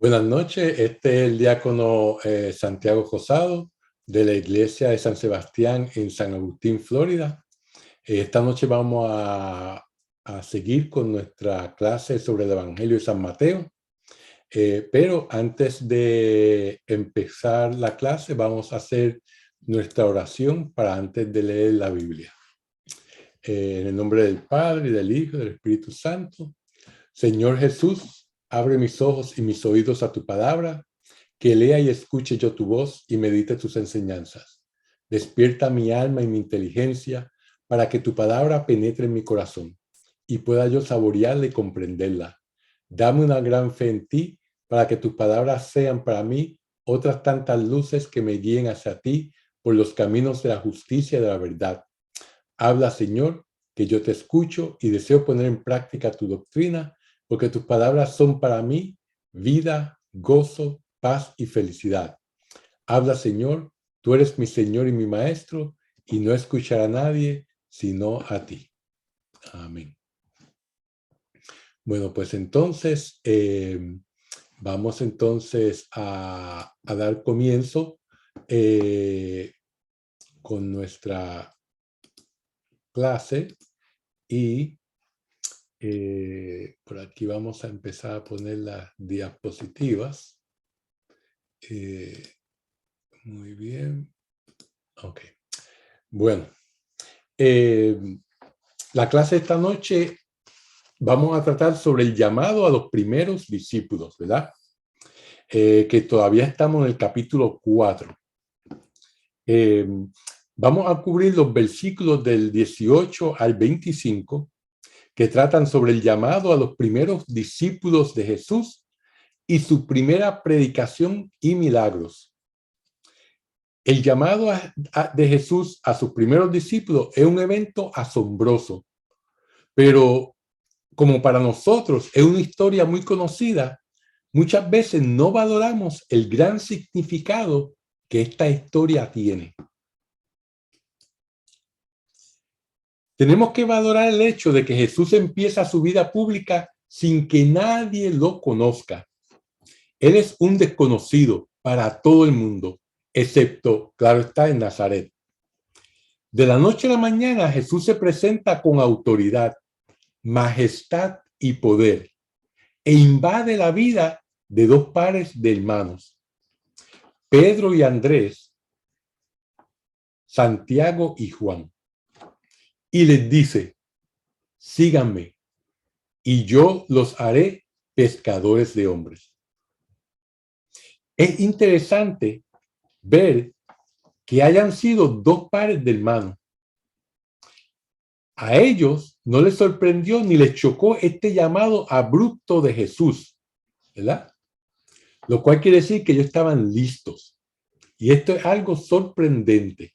Buenas noches, este es el diácono Santiago Josado de la iglesia de San Sebastián en San Agustín, Florida. Esta noche vamos a seguir con nuestra clase sobre el Evangelio de San Mateo, pero antes de empezar la clase vamos a hacer nuestra oración para antes de leer la Biblia. En el nombre del Padre, y del Hijo, y del Espíritu Santo. Señor Jesús, abre mis ojos y mis oídos a tu palabra, que lea y escuche yo tu voz y medite tus enseñanzas. Despierta mi alma y mi inteligencia para que tu palabra penetre en mi corazón y pueda yo saborearla y comprenderla. Dame una gran fe en ti para que tus palabras sean para mí otras tantas luces que me guíen hacia ti por los caminos de la justicia y de la verdad. Habla, Señor, que yo te escucho y deseo poner en práctica tu doctrina, porque tus palabras son para mí vida, gozo, paz y felicidad. Habla, Señor, tú eres mi Señor y mi Maestro, y no escuchará a nadie sino a ti. Amén. Bueno, pues entonces vamos entonces a dar comienzo con nuestra clase y por aquí vamos a empezar a poner las diapositivas. Muy bien. Ok. Bueno, la clase de esta noche vamos a tratar sobre el llamado a los primeros discípulos, ¿verdad? Que todavía estamos en el capítulo 4. Vamos a cubrir los versículos del 18 al 25 que tratan sobre el llamado a los primeros discípulos de Jesús y su primera predicación y milagros. El llamado de Jesús a sus primeros discípulos es un evento asombroso, pero como para nosotros es una historia muy conocida, muchas veces no valoramos el gran significado que esta historia tiene. Tenemos que valorar el hecho de que Jesús empieza su vida pública sin que nadie lo conozca. Él es un desconocido para todo el mundo, excepto, claro está, en Nazaret. De la noche a la mañana, Jesús se presenta con autoridad, majestad y poder, e invade la vida de dos pares de hermanos, Pedro y Andrés, Santiago y Juan, y les dice: síganme, y yo los haré pescadores de hombres. Es interesante ver que hayan sido dos pares de hermanos. A ellos no les sorprendió ni les chocó este llamado abrupto de Jesús, ¿verdad? Lo cual quiere decir que ellos estaban listos. Y esto es algo sorprendente.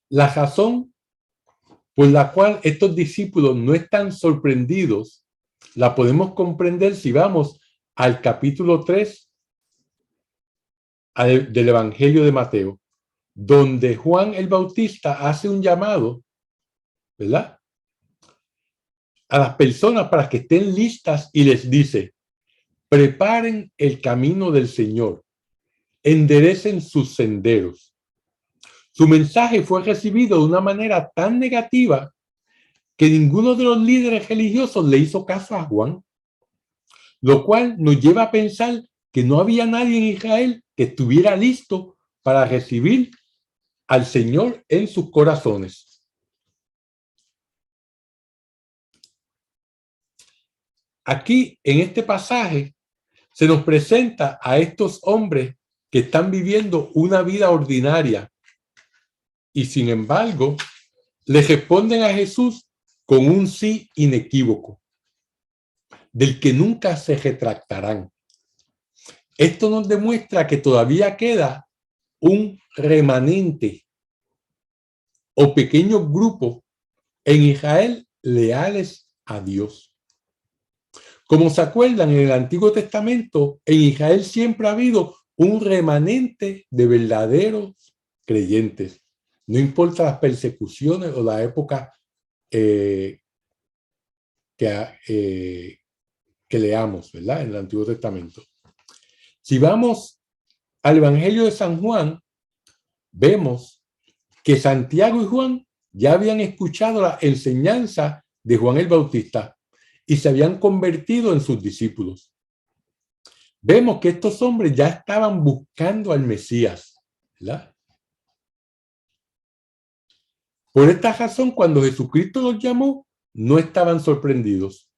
La razón por la cual estos discípulos no están sorprendidos la podemos comprender si vamos al capítulo 3 del Evangelio de Mateo, donde Juan el Bautista hace un llamado, ¿verdad?, a las personas para que estén listas y les dice: preparen el camino del Señor, enderecen sus senderos. Su mensaje fue recibido de una manera tan negativa que ninguno de los líderes religiosos le hizo caso a Juan, lo cual nos lleva a pensar que no había nadie en Israel que estuviera listo para recibir al Señor en sus corazones. Aquí, en este pasaje, se nos presenta a estos hombres que están viviendo una vida ordinaria y, sin embargo, le responden a Jesús con un sí inequívoco, del que nunca se retractarán. Esto nos demuestra que todavía queda un remanente o pequeño grupo en Israel leales a Dios. Como se acuerdan, en el Antiguo Testamento, en Israel siempre ha habido un remanente de verdaderos creyentes. No importa las persecuciones o la época que leamos, ¿verdad?, en el Antiguo Testamento. Si vamos al Evangelio de San Juan, vemos que Santiago y Juan ya habían escuchado la enseñanza de Juan el Bautista y se habían convertido en sus discípulos. Vemos que estos hombres ya estaban buscando al Mesías, ¿verdad? Por esta razón, cuando Jesucristo los llamó, no estaban sorprendidos.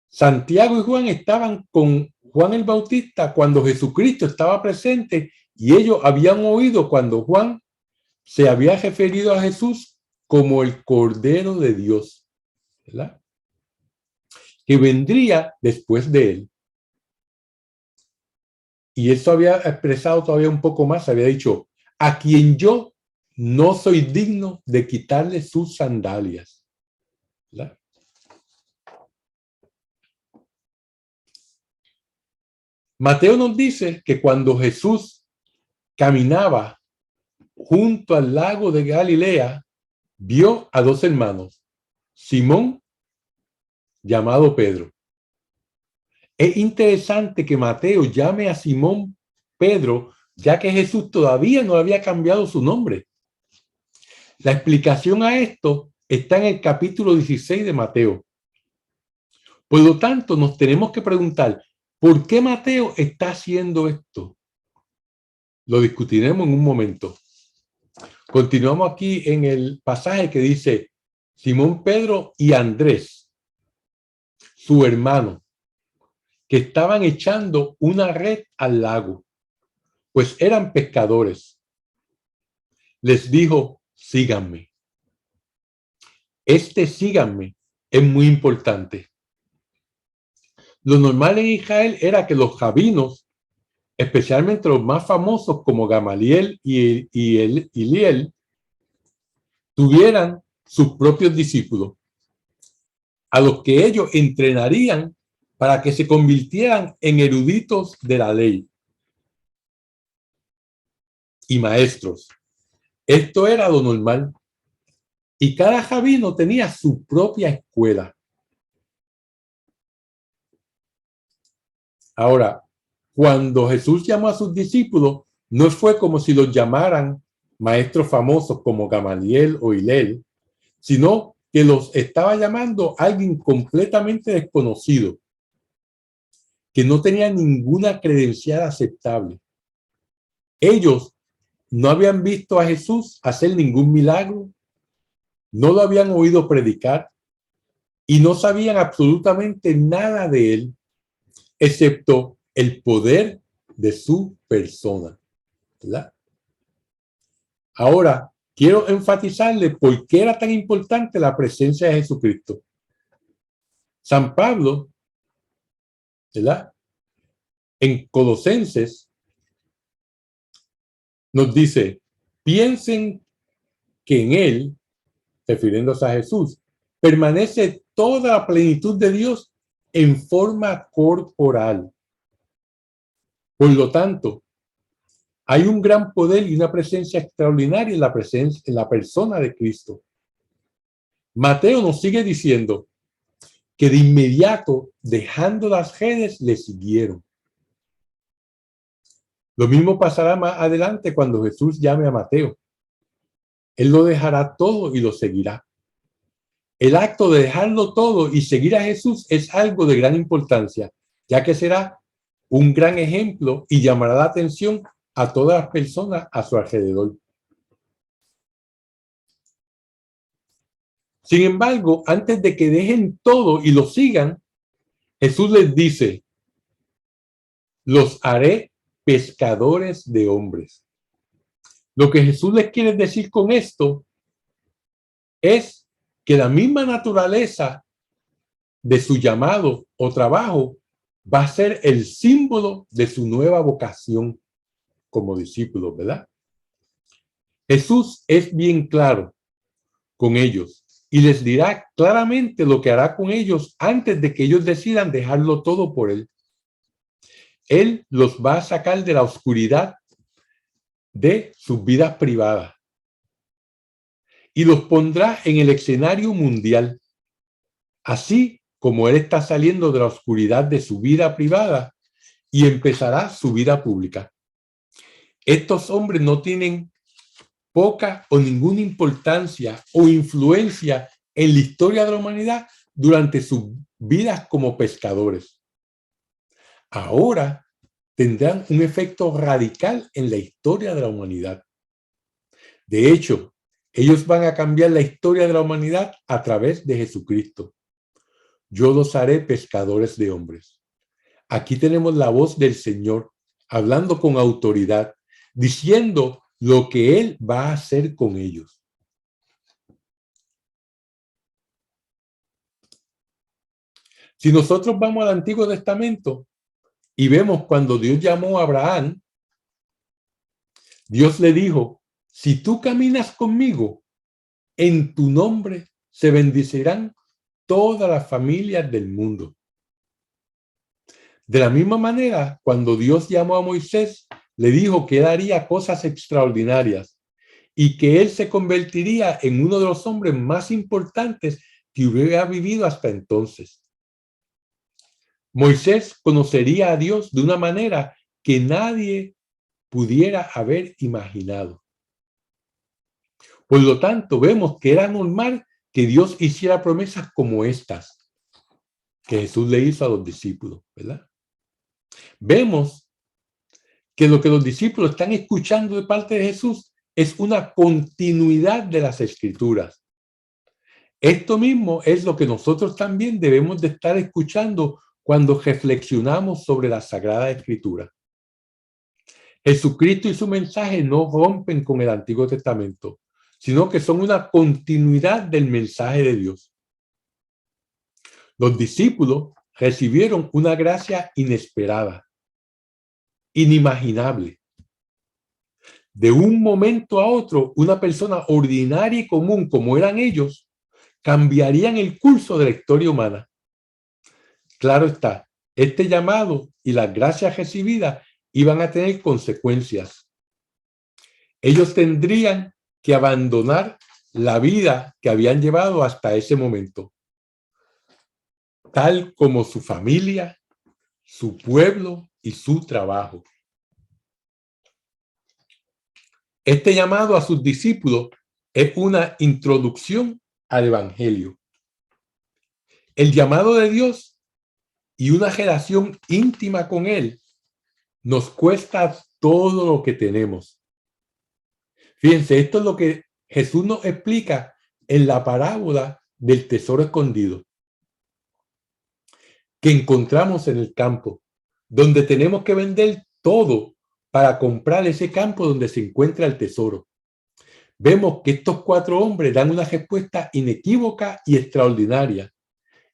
Santiago y Juan estaban con Juan el Bautista cuando Jesucristo estaba presente y ellos habían oído cuando Juan se había referido a Jesús como el Cordero de Dios, ¿verdad? Que vendría después de él. Y eso había expresado todavía un poco más, había dicho, a quien yo no soy digno de quitarle sus sandalias, ¿verdad? Mateo nos dice que cuando Jesús caminaba junto al lago de Galilea, vio a dos hermanos, Simón, llamado Pedro. Es interesante que Mateo llame a Simón Pedro, ya que Jesús todavía no había cambiado su nombre. La explicación a esto está en el capítulo 16 de Mateo. Por lo tanto, nos tenemos que preguntar, ¿por qué Mateo está haciendo esto? Lo discutiremos en un momento. Continuamos aquí en el pasaje que dice, Simón Pedro y Andrés, su hermano, que estaban echando una red al lago, pues eran pescadores. Les dijo, síganme. Síganme es muy importante. Lo normal en Israel era que los rabinos, especialmente los más famosos como Gamaliel y Hillel, tuvieran sus propios discípulos, a los que ellos entrenarían para que se convirtieran en eruditos de la ley y maestros. Esto era lo normal. Y cada rabino tenía su propia escuela. Ahora, cuando Jesús llamó a sus discípulos, no fue como si los llamaran maestros famosos como Gamaliel o Hillel, sino que los estaba llamando a alguien completamente desconocido, que no tenía ninguna credencial aceptable. Ellos no habían visto a Jesús hacer ningún milagro, no lo habían oído predicar y no sabían absolutamente nada de él, excepto el poder de su persona, ¿verdad? Ahora, quiero enfatizarle por qué era tan importante la presencia de Jesucristo. San Pablo, ¿verdad? En Colosenses nos dice, piensen que en él, refiriéndose a Jesús, permanece toda la plenitud de Dios en forma corporal. Por lo tanto, hay un gran poder y una presencia extraordinaria en la persona de Cristo. Mateo nos sigue diciendo que de inmediato, dejando las redes, le siguieron. Lo mismo pasará más adelante cuando Jesús llame a Mateo. Él lo dejará todo y lo seguirá. El acto de dejarlo todo y seguir a Jesús es algo de gran importancia, ya que será un gran ejemplo y llamará la atención a todas las personas a su alrededor. Sin embargo, antes de que dejen todo y lo sigan, Jesús les dice, los haré pescadores de hombres. Lo que Jesús les quiere decir con esto es que la misma naturaleza de su llamado o trabajo va a ser el símbolo de su nueva vocación como discípulos, ¿verdad? Jesús es bien claro con ellos y les dirá claramente lo que hará con ellos antes de que ellos decidan dejarlo todo por él. Él los va a sacar de la oscuridad de sus vidas privadas y los pondrá en el escenario mundial. Así como él está saliendo de la oscuridad de su vida privada, y empezará su vida pública. Estos hombres no tienen poca o ninguna importancia o influencia en la historia de la humanidad durante sus vidas como pescadores. Ahora tendrán un efecto radical en la historia de la humanidad. De hecho, ellos van a cambiar la historia de la humanidad a través de Jesucristo. Yo los haré pescadores de hombres. Aquí tenemos la voz del Señor hablando con autoridad, diciendo lo que Él va a hacer con ellos. Si nosotros vamos al Antiguo Testamento y vemos cuando Dios llamó a Abraham, Dios le dijo, si tú caminas conmigo, en tu nombre se bendecirán todas las familias del mundo. De la misma manera, cuando Dios llamó a Moisés, le dijo que él haría cosas extraordinarias y que él se convertiría en uno de los hombres más importantes que hubiera vivido hasta entonces. Moisés conocería a Dios de una manera que nadie pudiera haber imaginado. Por lo tanto, vemos que era normal que Dios hiciera promesas como estas que Jesús le hizo a los discípulos, ¿verdad? Vemos que lo que los discípulos están escuchando de parte de Jesús es una continuidad de las Escrituras. Esto mismo es lo que nosotros también debemos de estar escuchando cuando reflexionamos sobre la Sagrada Escritura. Jesucristo y su mensaje no rompen con el Antiguo Testamento, sino que son una continuidad del mensaje de Dios. Los discípulos recibieron una gracia inesperada, inimaginable. De un momento a otro, una persona ordinaria y común como eran ellos, cambiarían el curso de la historia humana. Claro está, este llamado y las gracias recibidas iban a tener consecuencias. Ellos tendrían que abandonar la vida que habían llevado hasta ese momento, tal como su familia, su pueblo y su trabajo. Este llamado a sus discípulos es una introducción al Evangelio. El llamado de Dios y una relación íntima con Él nos cuesta todo lo que tenemos. Fíjense, esto es lo que Jesús nos explica en la parábola del tesoro escondido que encontramos en el campo, donde tenemos que vender todo para comprar ese campo donde se encuentra el tesoro. Vemos que estos 4 hombres dan una respuesta inequívoca y extraordinaria,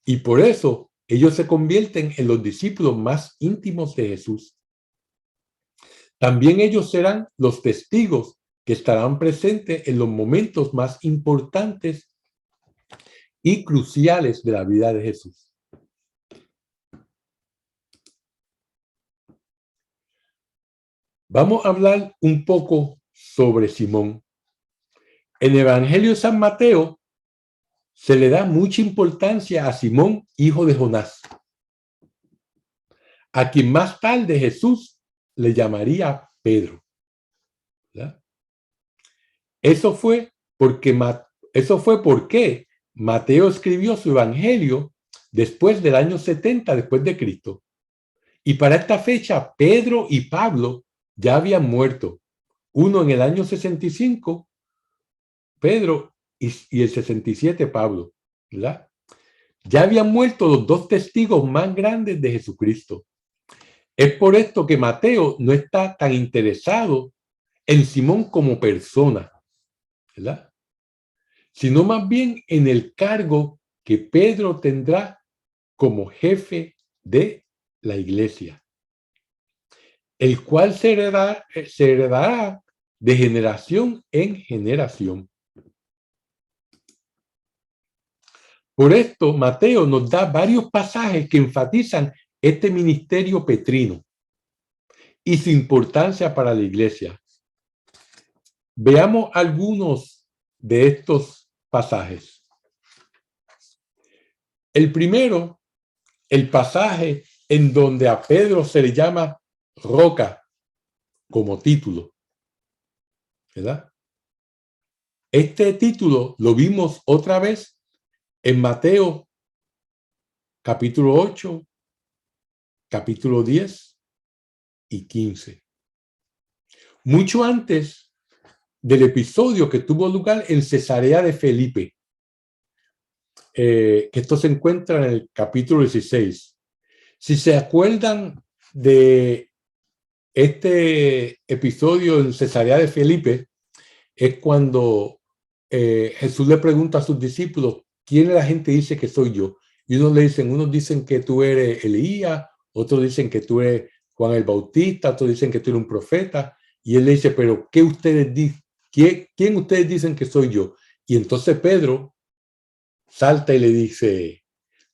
y por eso ellos se convierten en los discípulos más íntimos de Jesús. También ellos serán los testigos que estarán presentes en los momentos más importantes y cruciales de la vida de Jesús. Vamos a hablar un poco sobre Simón. En el Evangelio de San Mateo se le da mucha importancia a Simón, hijo de Jonás, a quien más tarde Jesús le llamaría Pedro. ¿Verdad? Eso fue porque Mateo escribió su Evangelio después del año 70 después de Cristo. Y para esta fecha, Pedro y Pablo ya habían muerto. Uno en el año 65, Pedro, y el 67, Pablo. ¿Verdad? Ya habían muerto los 2 testigos más grandes de Jesucristo. Es por esto que Mateo no está tan interesado en Simón como persona, ¿verdad? Sino más bien en el cargo que Pedro tendrá como jefe de la iglesia, el cual se heredará de generación en generación. Por esto, Mateo nos da varios pasajes que enfatizan este ministerio petrino y su importancia para la iglesia. Veamos algunos de estos pasajes. El primero, el pasaje en donde a Pedro se le llama roca como título, ¿verdad? Este título lo vimos otra vez en Mateo capítulo 8, capítulo 10 y 15. Mucho antes del episodio que tuvo lugar en Cesarea de Felipe, que esto se encuentra en el capítulo 16. Si se acuerdan de este episodio en Cesarea de Felipe, es cuando Jesús le pregunta a sus discípulos, ¿quién la gente dice que soy yo? Y unos dicen que tú eres Elías, otros dicen que tú eres Juan el Bautista, otros dicen que tú eres un profeta. Y él le dice, pero ¿qué ustedes dicen? ¿Quién ustedes dicen que soy yo? Y entonces Pedro salta y le dice,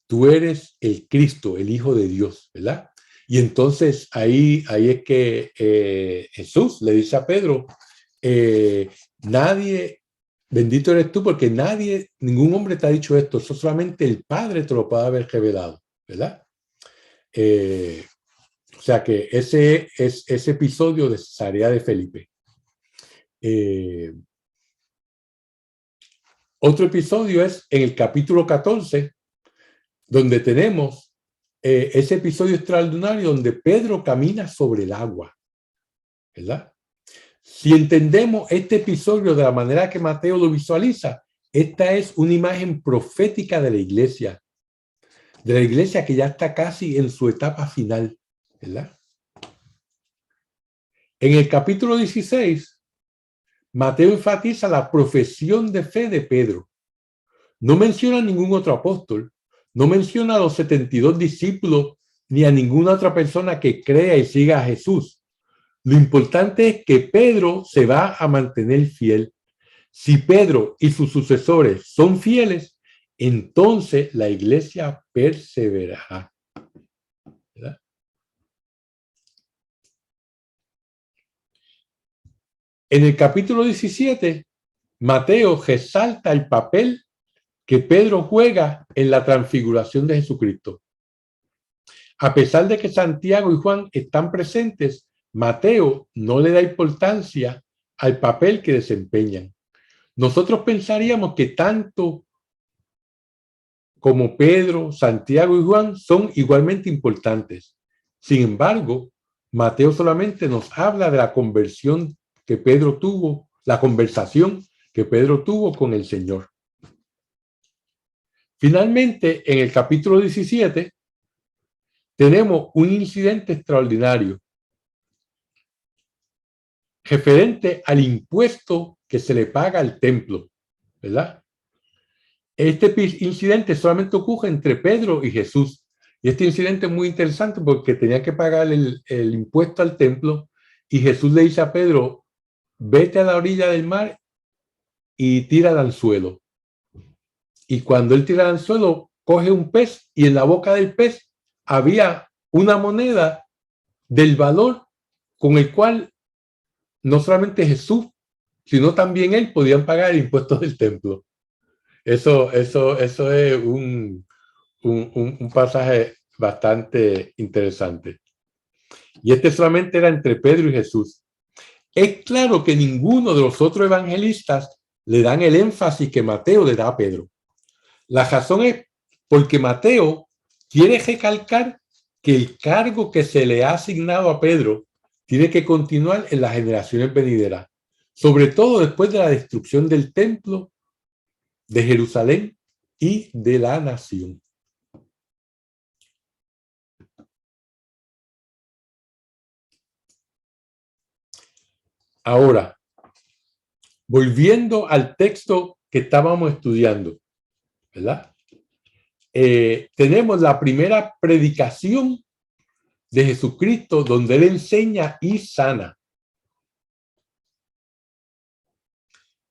tú eres el Cristo, el Hijo de Dios, ¿verdad? Y entonces ahí es que Jesús le dice a Pedro, nadie, bendito eres tú, porque ningún hombre te ha dicho esto, eso solamente el Padre te lo puede haber revelado, ¿verdad? O sea que ese es ese episodio de Cesarea de Felipe. Otro episodio es en el capítulo 14, donde tenemos ese episodio extraordinario donde Pedro camina sobre el agua, ¿verdad? Si entendemos este episodio de la manera que Mateo lo visualiza, esta es una imagen profética de la iglesia que ya está casi en su etapa final, ¿verdad? En el capítulo 16, Mateo enfatiza la profesión de fe de Pedro. No menciona a ningún otro apóstol, no menciona a los 72 discípulos ni a ninguna otra persona que crea y siga a Jesús. Lo importante es que Pedro se va a mantener fiel. Si Pedro y sus sucesores son fieles, entonces la iglesia perseverará, ¿verdad? En el capítulo 17, Mateo resalta el papel que Pedro juega en la transfiguración de Jesucristo. A pesar de que Santiago y Juan están presentes, Mateo no le da importancia al papel que desempeñan. Nosotros pensaríamos que tanto como Pedro, Santiago y Juan son igualmente importantes. Sin embargo, Mateo solamente nos habla de la conversión que Pedro tuvo, la conversación que Pedro tuvo con el Señor. Finalmente, en el capítulo 17, tenemos un incidente extraordinario referente al impuesto que se le paga al templo, ¿verdad? Este incidente solamente ocurre entre Pedro y Jesús. Y este incidente es muy interesante porque tenía que pagar el impuesto al templo y Jesús le dice a Pedro, vete a la orilla del mar y tira el anzuelo. Y cuando él tira el anzuelo, coge un pez y en la boca del pez había una moneda del valor con el cual no solamente Jesús, sino también él podían pagar el impuesto del templo. Eso es un pasaje bastante interesante. Y este solamente era entre Pedro y Jesús. Es claro que ninguno de los otros evangelistas le dan el énfasis que Mateo le da a Pedro. La razón es porque Mateo quiere recalcar que el cargo que se le ha asignado a Pedro tiene que continuar en las generaciones venideras, sobre todo después de la destrucción del templo, de Jerusalén y de la nación. Ahora, volviendo al texto que estábamos estudiando, ¿verdad? Tenemos la primera predicación de Jesucristo donde él enseña y sana.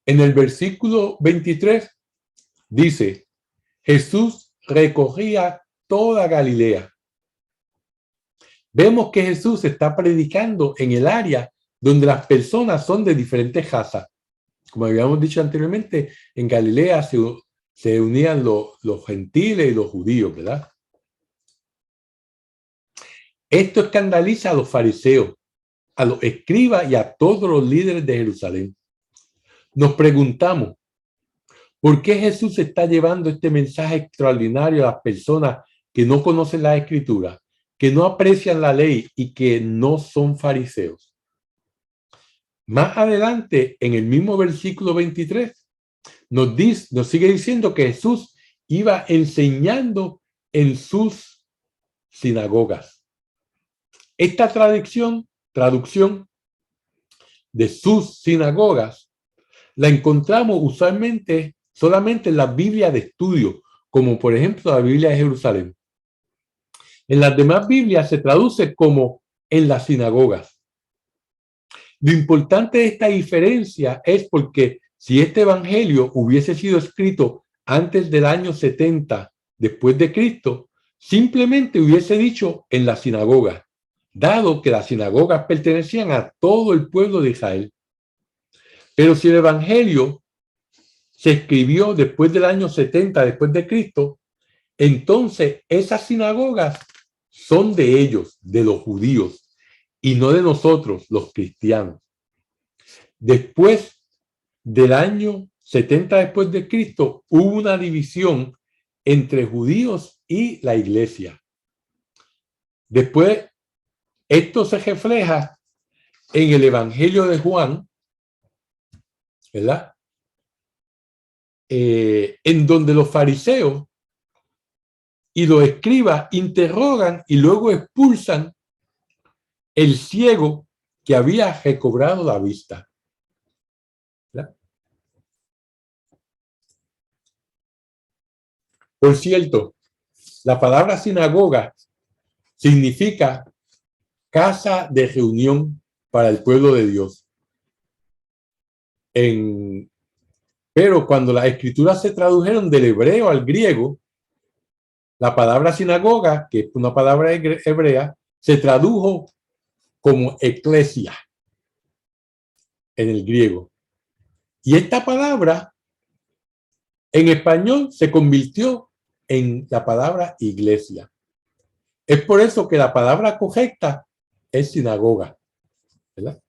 En el versículo 23 dice, Jesús recorría toda Galilea. Vemos que Jesús está predicando en el área donde las personas son de diferentes razas. Como habíamos dicho anteriormente, en Galilea se unían los gentiles y los judíos, ¿verdad? Esto escandaliza a los fariseos, a los escribas y a todos los líderes de Jerusalén. Nos preguntamos, ¿por qué Jesús está llevando este mensaje extraordinario a las personas que no conocen la Escritura, que no aprecian la ley y que no son fariseos? Más adelante, en el mismo versículo 23, nos sigue diciendo que Jesús iba enseñando en sus sinagogas. Esta traducción de sus sinagogas la encontramos usualmente solamente en la Biblia de estudio, como por ejemplo la Biblia de Jerusalén. En las demás Biblias se traduce como en las sinagogas. Lo importante de esta diferencia es porque si este evangelio hubiese sido escrito antes del año 70 después de Cristo, simplemente hubiese dicho en la sinagoga, dado que las sinagogas pertenecían a todo el pueblo de Israel. Pero si el evangelio se escribió después del año 70 después de Cristo, entonces esas sinagogas son de ellos, de los judíos, y no de nosotros, los cristianos. Después del año 70 después de Cristo, hubo una división entre judíos y la iglesia. Después, esto se refleja en el Evangelio de Juan, ¿verdad? En donde los fariseos y los escribas interrogan y luego expulsan el ciego que había recobrado la vista. ¿Verdad? Por cierto, la palabra sinagoga significa casa de reunión para el pueblo de Dios. Pero cuando las escrituras se tradujeron del hebreo al griego, la palabra sinagoga, que es una palabra hebrea, se tradujo como eclesia en el griego. Y esta palabra en español se convirtió en la palabra iglesia. Es por eso que la palabra correcta es sinagoga, ¿verdad?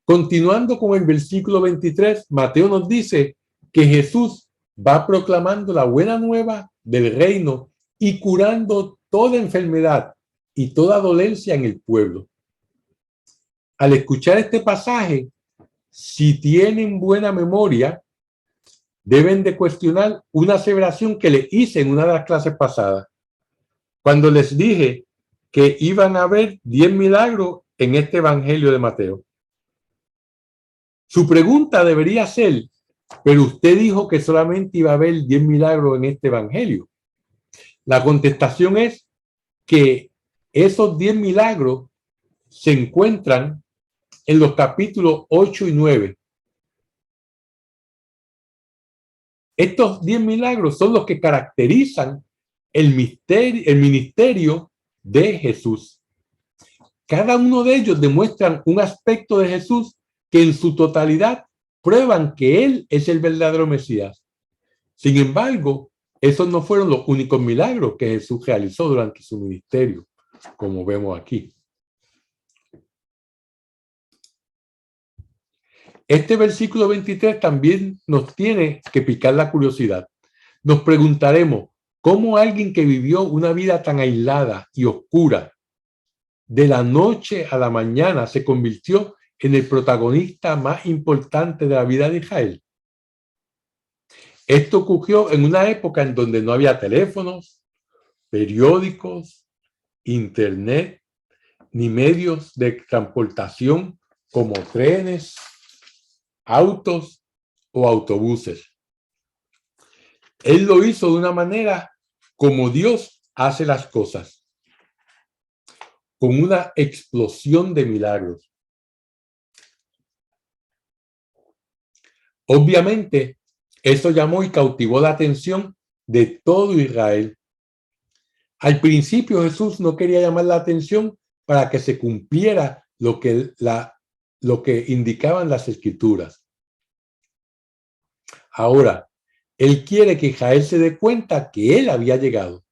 Continuando con el versículo 23, Mateo nos dice que Jesús va proclamando la buena nueva del reino y curando toda enfermedad y toda dolencia en el pueblo. Al escuchar este pasaje, si tienen buena memoria, deben de cuestionar una aseveración que les hice en una de las clases pasadas, cuando les dije que iban a haber 10 milagros en este evangelio de Mateo. Su pregunta debería ser, pero usted dijo que solamente iba a haber 10 milagros en este evangelio. La contestación es que esos 10 milagros se encuentran en los capítulos 8 y 9. Estos 10 milagros son los que caracterizan el ministerio de Jesús. Cada uno de ellos demuestran un aspecto de Jesús que en su totalidad prueban que Él es el verdadero Mesías. Sin embargo, esos no fueron los únicos milagros que Jesús realizó durante su ministerio, como vemos aquí. Este versículo 23 también nos tiene que picar la curiosidad. Nos preguntaremos, ¿cómo alguien que vivió una vida tan aislada y oscura, de la noche a la mañana se convirtió en el protagonista más importante de la vida de Israel? Esto ocurrió en una época en donde no había teléfonos, periódicos, internet, ni medios de transportación como trenes, autos o autobuses. Él lo hizo de una manera como Dios hace las cosas, con una explosión de milagros. Obviamente, eso llamó y cautivó la atención de todo Israel. Al principio Jesús no quería llamar la atención para que se cumpliera lo que indicaban las escrituras. Ahora, Él quiere que Israel se dé cuenta que Él había llegado.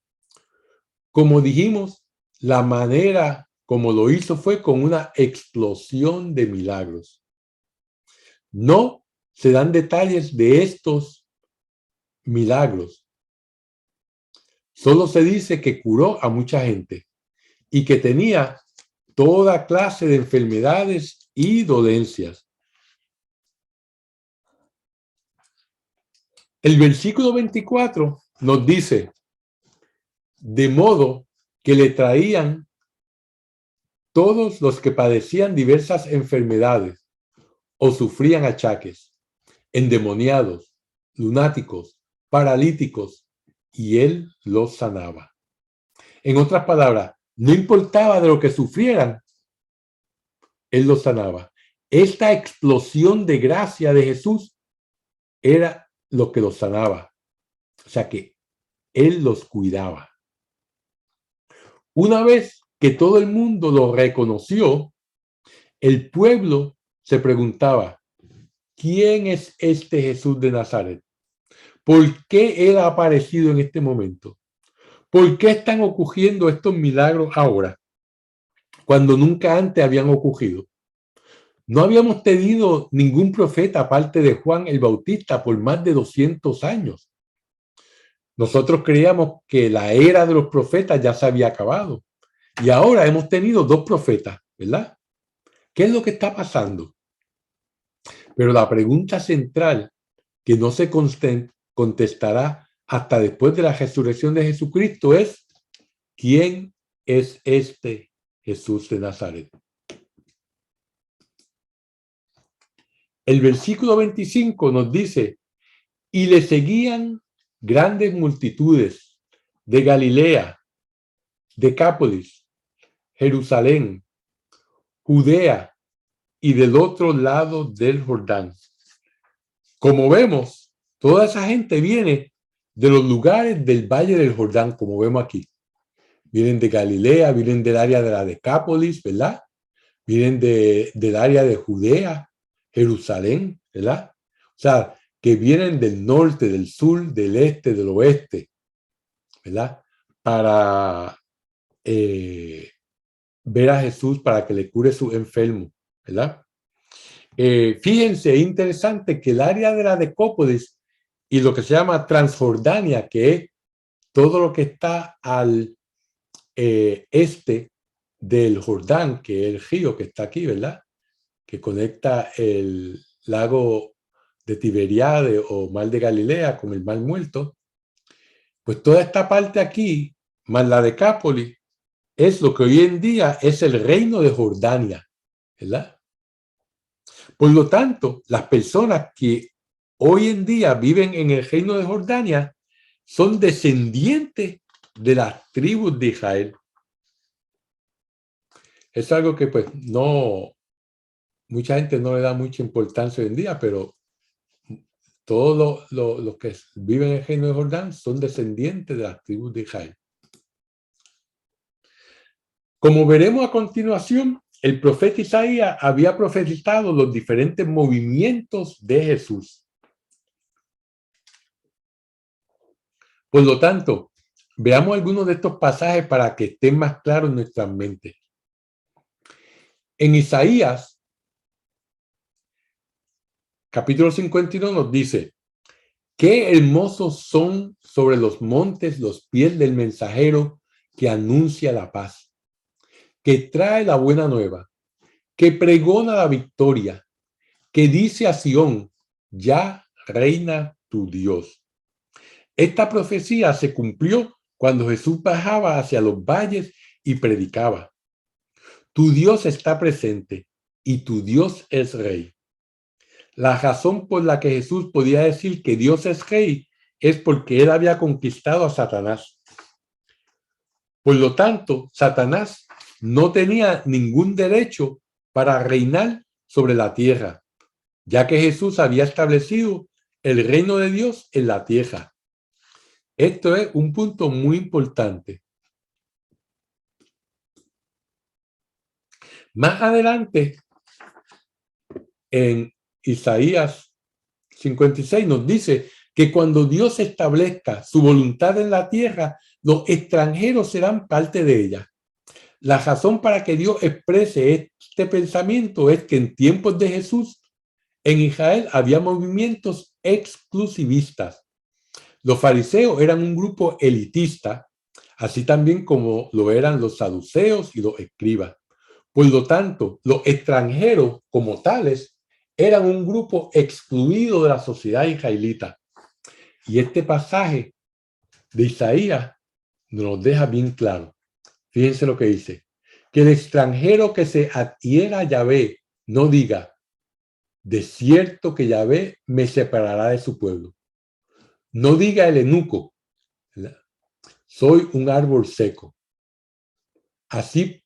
Como dijimos, la manera como lo hizo fue con una explosión de milagros. No se dan detalles de estos milagros. Solo se dice que curó a mucha gente y que tenía toda clase de enfermedades y dolencias. El versículo 24 nos dice, de modo que le traían todos los que padecían diversas enfermedades o sufrían achaques, endemoniados, lunáticos, paralíticos, y él los sanaba. En otras palabras, no importaba de lo que sufrieran, él los sanaba. Esta explosión de gracia de Jesús era lo que los sanaba. O sea que él los cuidaba. Una vez que todo el mundo lo reconoció, el pueblo se preguntaba, ¿quién es este Jesús de Nazaret? ¿Por qué él ha aparecido en este momento? ¿Por qué están ocurriendo estos milagros ahora, cuando nunca antes habían ocurrido? No habíamos tenido ningún profeta aparte de Juan el Bautista por más de 200 años. Nosotros creíamos que la era de los profetas ya se había acabado. Y ahora hemos tenido 2 profetas, ¿verdad? ¿Qué es lo que está pasando? Pero la pregunta central que no se contestará hasta después de la resurrección de Jesucristo es, ¿quién es este Jesús de Nazaret? El versículo 25 nos dice, y le seguían grandes multitudes de Galilea, Decápolis, Jerusalén, Judea y del otro lado del Jordán. Como vemos, toda esa gente viene de los lugares del Valle del Jordán, como vemos aquí. Vienen de Galilea, vienen del área de la Decápolis, ¿verdad? Vienen del área de Judea, Jerusalén, ¿verdad? O sea, que vienen del norte, del sur, del este, del oeste, ¿verdad? Para ver a Jesús, para que le cure su enfermo, ¿verdad? Fíjense, es interesante que el área de la Decápolis y lo que se llama Transjordania, que es todo lo que está al este del Jordán, que es el río que está aquí, ¿verdad? Que conecta el lago de Tiberiade o Mar de Galilea con el Mar Muerto, pues toda esta parte aquí, más la Decápolis, es lo que hoy en día es el reino de Jordania, ¿verdad? Por lo tanto, las personas que hoy en día viven en el reino de Jordania son descendientes de las tribus de Israel. Es algo que pues no, mucha gente no le da mucha importancia hoy en día, pero todos los que viven en el reino de Jordán son descendientes de las tribus de Israel. Como veremos a continuación, el profeta Isaías había profetizado los diferentes movimientos de Jesús. Por lo tanto, veamos algunos de estos pasajes para que estén más claros en nuestras mentes. En Isaías, capítulo 52 nos dice, qué hermosos son sobre los montes los pies del mensajero que anuncia la paz, que trae la buena nueva, que pregona la victoria, que dice a Sión, ya reina tu Dios. Esta profecía se cumplió cuando Jesús bajaba hacia los valles y predicaba. Tu Dios está presente y tu Dios es rey. La razón por la que Jesús podía decir que Dios es rey es porque él había conquistado a Satanás. Por lo tanto, Satanás no tenía ningún derecho para reinar sobre la tierra, ya que Jesús había establecido el reino de Dios en la tierra. Esto es un punto muy importante. Más adelante, en Isaías 56 nos dice que cuando Dios establezca su voluntad en la tierra, los extranjeros serán parte de ella. La razón para que Dios exprese este pensamiento es que en tiempos de Jesús, en Israel había movimientos exclusivistas. Los fariseos eran un grupo elitista, así también como lo eran los saduceos y los escribas. Por lo tanto, los extranjeros como tales eran un grupo excluido de la sociedad israelita. Y este pasaje de Isaías nos deja bien claro. Fíjense lo que dice. Que el extranjero que se adhiera a Yahvé no diga, de cierto que Yahvé me separará de su pueblo. No diga el eunuco, soy un árbol seco. Así,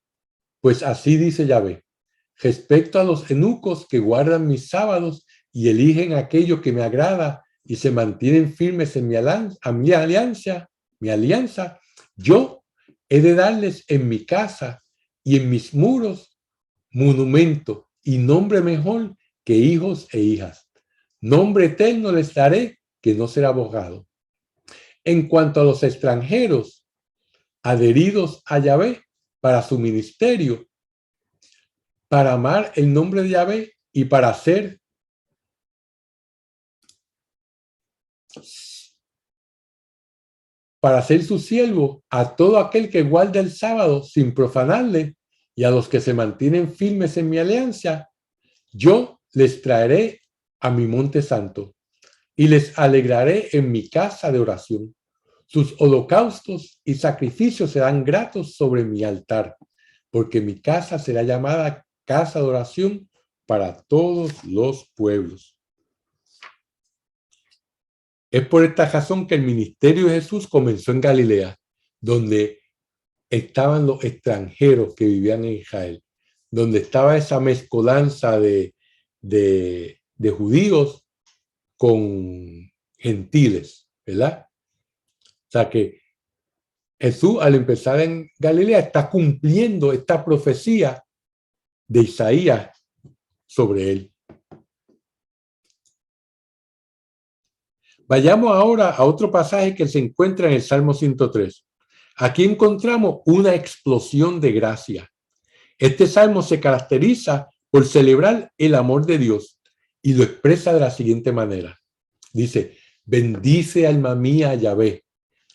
pues así dice Yahvé. Respecto a los eunucos que guardan mis sábados y eligen aquello que me agrada y se mantienen firmes en mi alianza, yo he de darles en mi casa y en mis muros monumento y nombre mejor que hijos e hijas. Nombre eterno les daré que no será borrado. En cuanto a los extranjeros adheridos a Yahvé para su ministerio, para amar el nombre de Yahvé y para ser su siervo a todo aquel que guarda el sábado sin profanarle y a los que se mantienen firmes en mi alianza, yo les traeré a mi monte santo y les alegraré en mi casa de oración. Sus holocaustos y sacrificios serán gratos sobre mi altar, porque mi casa será llamada casa de oración para todos los pueblos. Es por esta razón que el ministerio de Jesús comenzó en Galilea, donde estaban los extranjeros que vivían en Israel, donde estaba esa mezcolanza de judíos con gentiles, ¿verdad? O sea que Jesús, al empezar en Galilea, está cumpliendo esta profecía de Isaías sobre él. Vayamos ahora a otro pasaje que se encuentra en el Salmo 103. Aquí encontramos una explosión de gracia. Este salmo se caracteriza por celebrar el amor de Dios y lo expresa de la siguiente manera. Dice, bendice alma mía a Yahvé,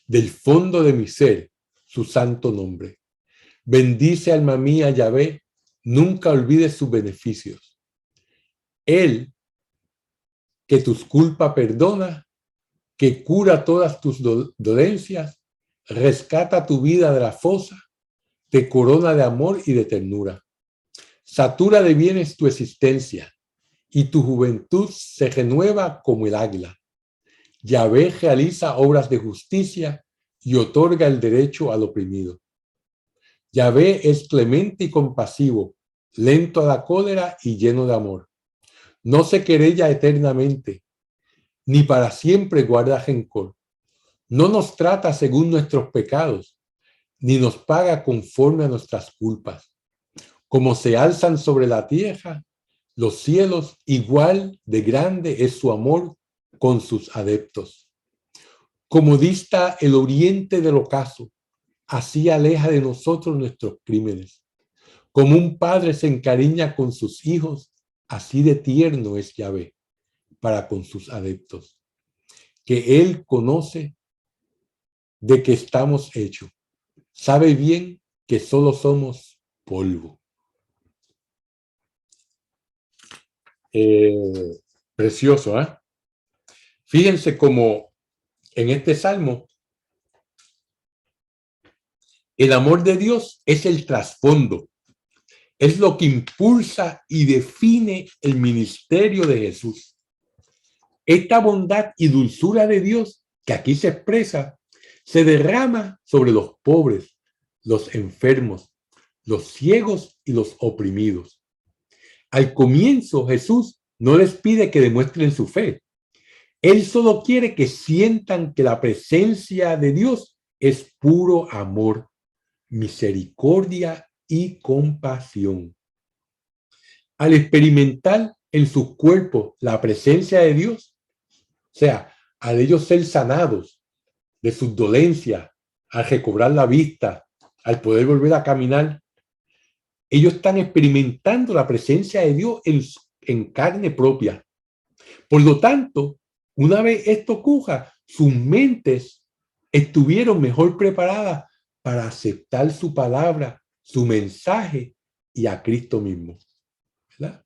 del fondo de mi ser, su santo nombre. Bendice alma mía a Yahvé, nunca olvides sus beneficios. Él, que tus culpas perdona, que cura todas tus dolencias, rescata tu vida de la fosa, te corona de amor y de ternura. Satura de bienes tu existencia y tu juventud se renueva como el águila. Yahvé realiza obras de justicia y otorga el derecho al oprimido. Yahvé es clemente y compasivo, lento a la cólera y lleno de amor. No se querella eternamente, ni para siempre guarda rencor. No nos trata según nuestros pecados, ni nos paga conforme a nuestras culpas. Como se alzan sobre la tierra los cielos, igual de grande es su amor con sus adeptos. Como dista el oriente del ocaso, así aleja de nosotros nuestros crímenes. Como un padre se encariña con sus hijos, así de tierno es Yahvé para con sus adeptos. Que Él conoce de qué estamos hechos. Sabe bien que solo somos polvo. Precioso, ¿eh? Fíjense cómo en este salmo el amor de Dios es el trasfondo, es lo que impulsa y define el ministerio de Jesús. Esta bondad y dulzura de Dios que aquí se expresa se derrama sobre los pobres, los enfermos, los ciegos y los oprimidos. Al comienzo, Jesús no les pide que demuestren su fe. Él solo quiere que sientan que la presencia de Dios es puro amor, misericordia y compasión. Al experimentar en su cuerpo la presencia de Dios, o sea, al ellos ser sanados de sus dolencias, al recobrar la vista, al poder volver a caminar, ellos están experimentando la presencia de Dios en carne propia. Por lo tanto, una vez esto ocurra, sus mentes estuvieron mejor preparadas para aceptar su palabra, su mensaje y a Cristo mismo, ¿verdad?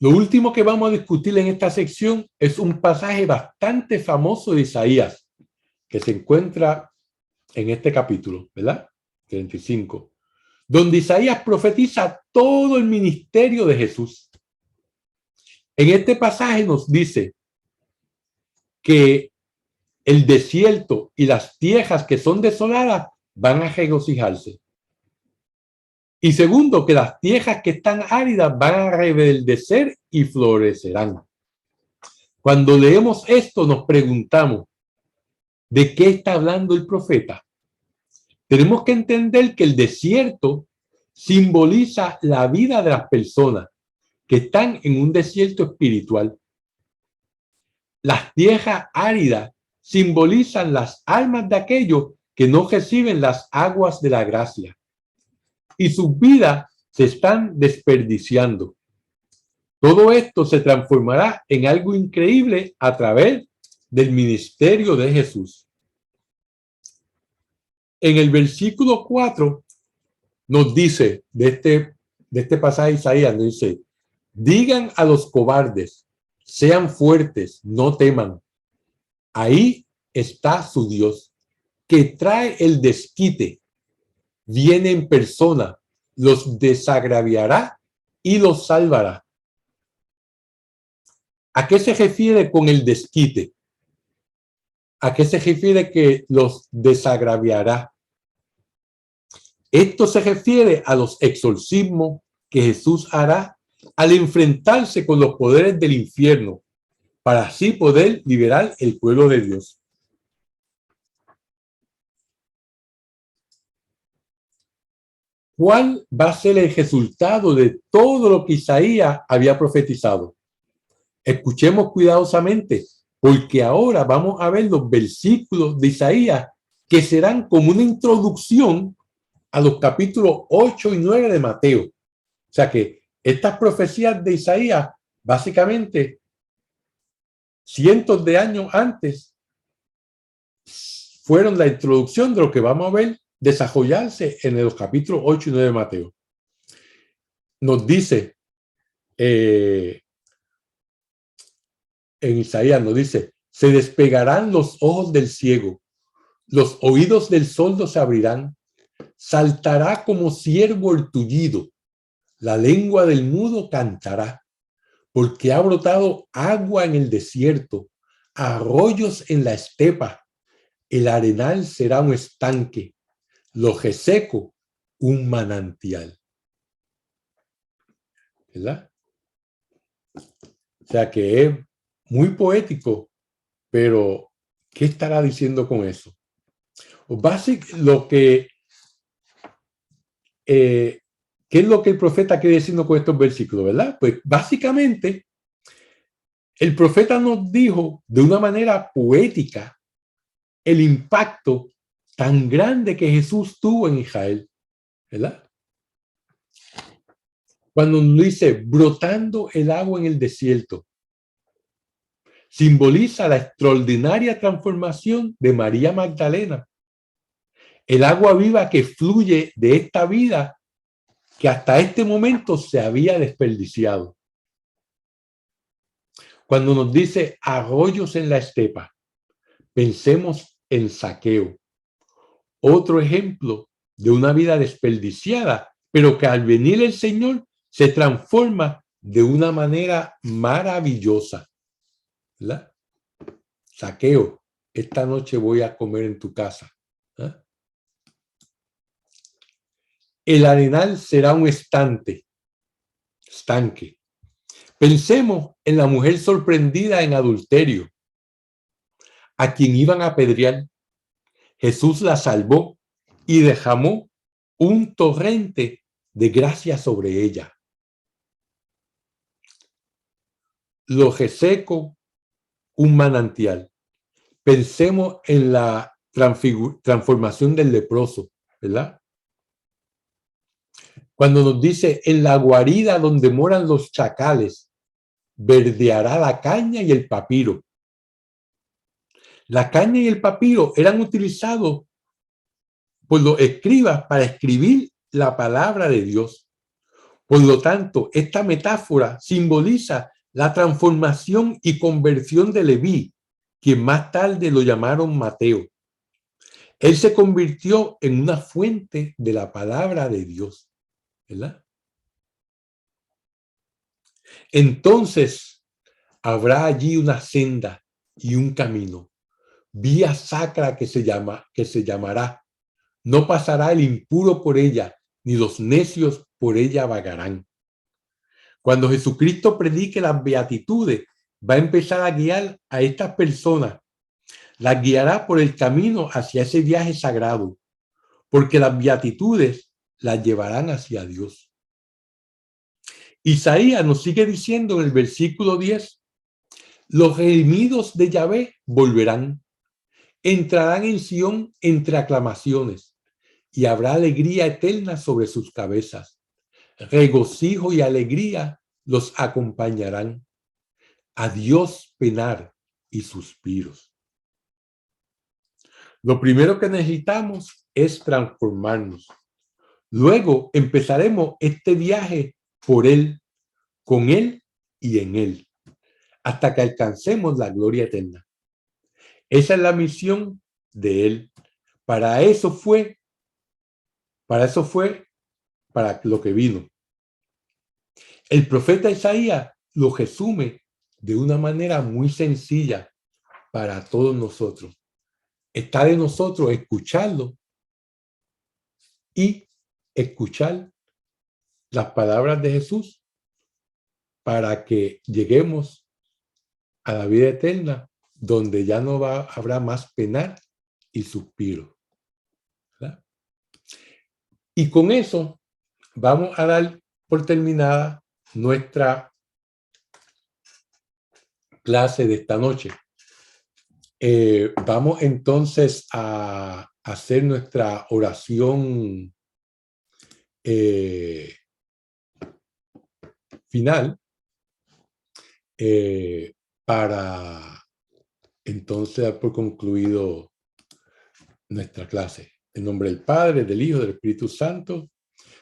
Lo último que vamos a discutir en esta sección es un pasaje bastante famoso de Isaías, que se encuentra en este capítulo, ¿verdad? 35, donde Isaías profetiza todo el ministerio de Jesús. En este pasaje nos dice que el desierto y las tierras que son desoladas van a regocijarse. Y segundo, que las tierras que están áridas van a reverdecer y florecerán. Cuando leemos esto nos preguntamos, ¿de qué está hablando el profeta? Tenemos que entender que el desierto simboliza la vida de las personas que están en un desierto espiritual. Las tierras áridas simbolizan las almas de aquellos que no reciben las aguas de la gracia y sus vidas se están desperdiciando. Todo esto se transformará en algo increíble a través del ministerio de Jesús. En el versículo 4 nos dice de este pasaje de Isaías, nos dice, digan a los cobardes, sean fuertes, no teman. Ahí está su Dios, que trae el desquite, viene en persona, los desagraviará y los salvará. ¿A qué se refiere con el desquite? ¿A qué se refiere que los desagraviará? Esto se refiere a los exorcismos que Jesús hará al enfrentarse con los poderes del infierno para así poder liberar el pueblo de Dios. ¿Cuál va a ser el resultado de todo lo que Isaías había profetizado? Escuchemos cuidadosamente, porque ahora vamos a ver los versículos de Isaías que serán como una introducción a los capítulos 8 y 9 de Mateo. O sea que estas profecías de Isaías, básicamente, cientos de años antes, fueron la introducción de lo que vamos a ver desarrollarse en los capítulos 8 y 9 de Mateo. Nos dice, en Isaías nos dice, se despegarán los ojos del ciego, los oídos del sordo se abrirán, saltará como ciervo el tullido, la lengua del mudo cantará, porque ha brotado agua en el desierto, arroyos en la estepa, el arenal será un estanque, lo reseco un manantial. ¿Verdad? O sea que es muy poético, pero ¿qué estará diciendo con eso? ¿Qué es lo que el profeta quiere decir con estos versículos, verdad? Pues básicamente el profeta nos dijo de una manera poética el impacto tan grande que Jesús tuvo en Israel, ¿verdad? Cuando nos dice brotando el agua en el desierto, simboliza la extraordinaria transformación de María Magdalena. El agua viva que fluye de esta vida que hasta este momento se había desperdiciado. Cuando nos dice arroyos en la estepa, pensemos en Zaqueo. Otro ejemplo de una vida desperdiciada, pero que al venir el Señor se transforma de una manera maravillosa. ¿Verdad? Zaqueo, esta noche voy a comer en tu casa. ¿Eh? El arenal será un estanque. Pensemos en la mujer sorprendida en adulterio, a quien iban a apedrear. Jesús la salvó y derramó un torrente de gracia sobre ella. lo reseco un manantial. Pensemos en la transformación del leproso, ¿verdad? Cuando nos dice, en la guarida donde moran los chacales, verdeará la caña y el papiro. La caña y el papiro eran utilizados por los escribas para escribir la palabra de Dios. Por lo tanto, esta metáfora simboliza la transformación y conversión de Leví, quien más tarde lo llamaron Mateo. Él se convirtió en una fuente de la palabra de Dios, ¿verdad? Entonces, habrá allí una senda y un camino, vía sacra que se llamará. No pasará el impuro por ella, ni los necios por ella vagarán. Cuando Jesucristo predique las beatitudes, va a empezar a guiar a estas personas. Las guiará por el camino hacia ese viaje sagrado, porque las beatitudes las llevarán hacia Dios. Isaías nos sigue diciendo en el versículo 10, los redimidos de Yahvé volverán, entrarán en Sión entre aclamaciones, y habrá alegría eterna sobre sus cabezas. Regocijo y alegría los acompañarán. Adiós penar y suspiros. Lo primero que necesitamos es transformarnos. Luego empezaremos este viaje por Él, con Él y en Él, hasta que alcancemos la gloria eterna. Esa es la misión de Él. Para eso fue para lo que vino. El profeta Isaías lo resume de una manera muy sencilla para todos nosotros. Está de nosotros escucharlo y escuchar las palabras de Jesús para que lleguemos a la vida eterna, donde ya no habrá más penar y suspiro, ¿verdad? Y con eso vamos a dar por terminada nuestra clase de esta noche. Vamos entonces a hacer nuestra oración final para entonces dar por concluido nuestra clase. En nombre del Padre, del Hijo, del Espíritu Santo.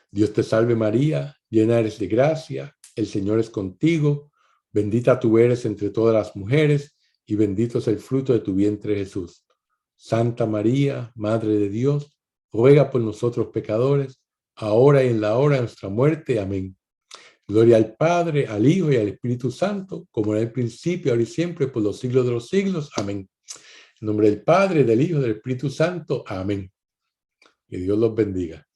Dios te salve María, llena eres de gracia, el Señor es contigo, bendita tú eres entre todas las mujeres y bendito es el fruto de tu vientre Jesús. Santa María, Madre de Dios, ruega por nosotros pecadores, ahora y en la hora de nuestra muerte. Amén. Gloria al Padre, al Hijo y al Espíritu Santo, como en el principio, ahora y siempre, por los siglos de los siglos. Amén. En nombre del Padre, del Hijo y del Espíritu Santo. Amén. Que Dios los bendiga.